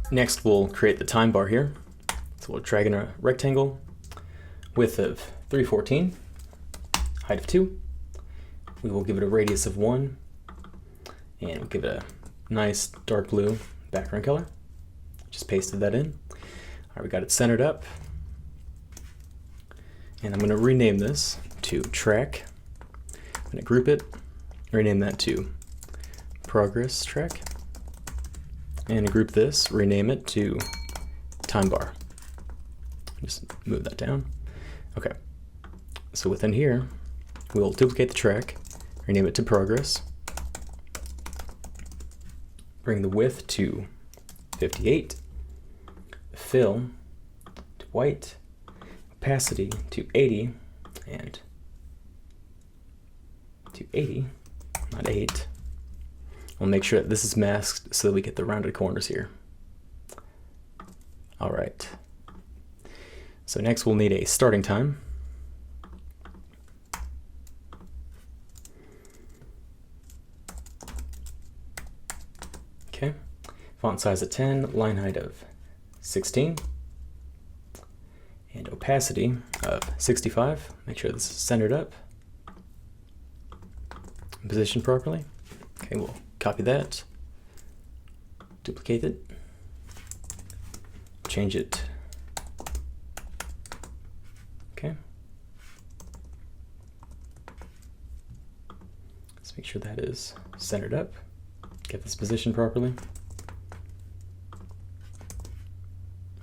Next, we'll create the time bar here. So we'll drag in a rectangle, width of 314, height of 2. We will give it a radius of 1, and we'll give it a nice dark blue background color. Just pasted that in. All right, we got it centered up. And I'm going to rename this to track. I'm going to group it, rename that to progress track, and group this, rename it to time bar. Just move that down. Okay, so within here, we'll duplicate the track, rename it to progress, bring the width to 58, fill to white, opacity to 80, and to 80, not 8. We'll make sure that this is masked so that we get the rounded corners here. All right. So next we'll need a starting time. Okay. Font size of 10, line height of 16, and opacity of 65. Make sure this is centered up and positioned properly. Okay, we'll copy that, duplicate it, change it. Okay. Let's make sure that is centered up. Get this positioned properly.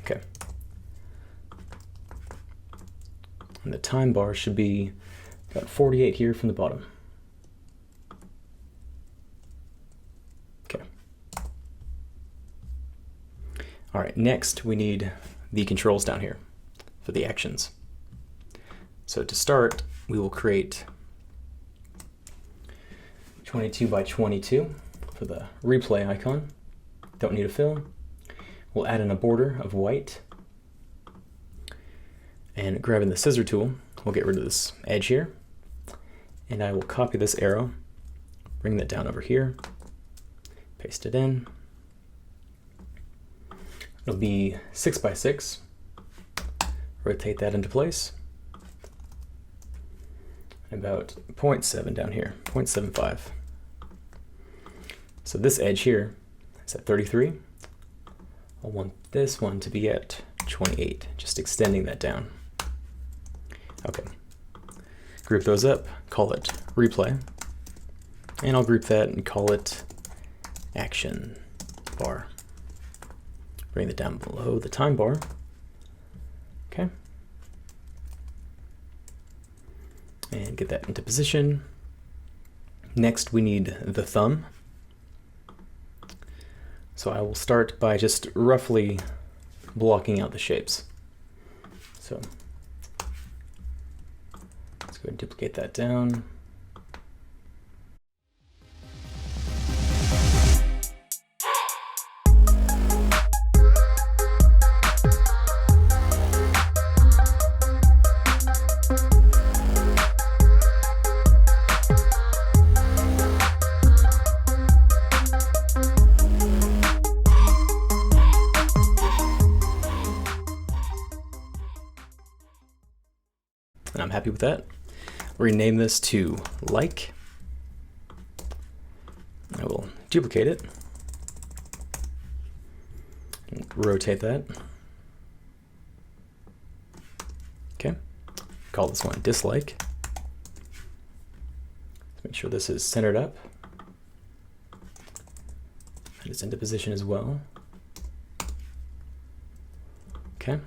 Okay. And the time bar should be about 48 here from the bottom. Okay. All right, next we need the controls down here for the actions. So to start, we will create 22 by 22 for the replay icon. Don't need a fill. We'll add in a border of white. And grabbing the scissor tool, we'll get rid of this edge here. And I will copy this arrow, bring that down over here, paste it in. It'll be 6 by 6. Rotate that into place. About 0.7 down here, 0.75. So this edge here is at 33. I want this one to be at 28, just extending that down. Okay, group those up, call it replay, and I'll group that and call it action bar. Bring it down below the time bar. Okay. And get that into position. Next, we need the thumb. So I will start by just roughly blocking out the shapes. So let's go ahead and duplicate that down. And I'm happy with that. Rename this to like. I will duplicate it and rotate that. Okay, call this one dislike. Let's make sure this is centered up and it's into position as well. Okay.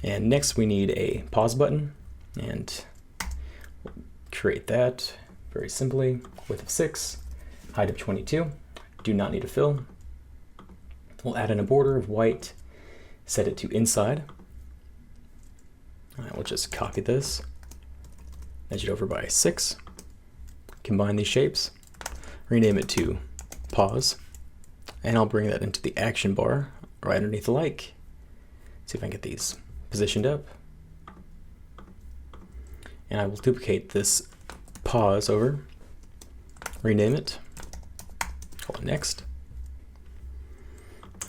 And next we need a pause button, and we'll create that very simply. Width of 6, height of 22, do not need a fill. We'll add in a border of white, set it to inside. All right, we'll just copy this, edge it over by 6, combine these shapes, rename it to pause, and I'll bring that into the action bar right underneath the like. See if I can get these positioned up. And I will duplicate this pause over, rename it, call it next.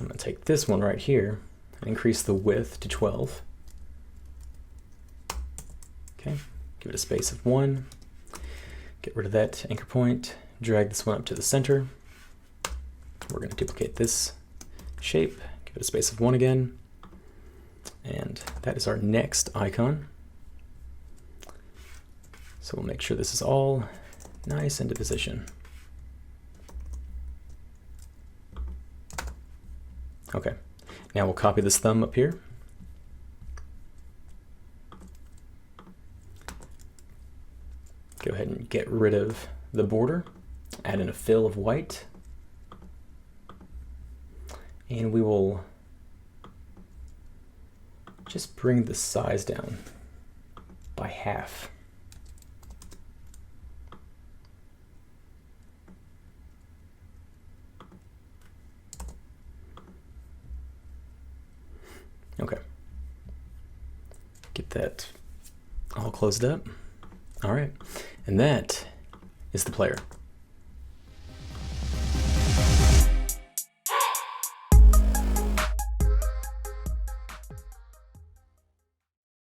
I'm going to take this one right here and increase the width to 12. Okay, give it a space of 1. Get rid of that anchor point, drag this one up to the center. We're going to duplicate this shape, give it a space of 1 again. And that is our next icon. So we'll make sure this is all nice into position. Okay, now we'll copy this thumb up here. Go ahead and get rid of the border, add in a fill of white, and we will just bring the size down by half. Okay, get that all closed up. All right, and that is the player.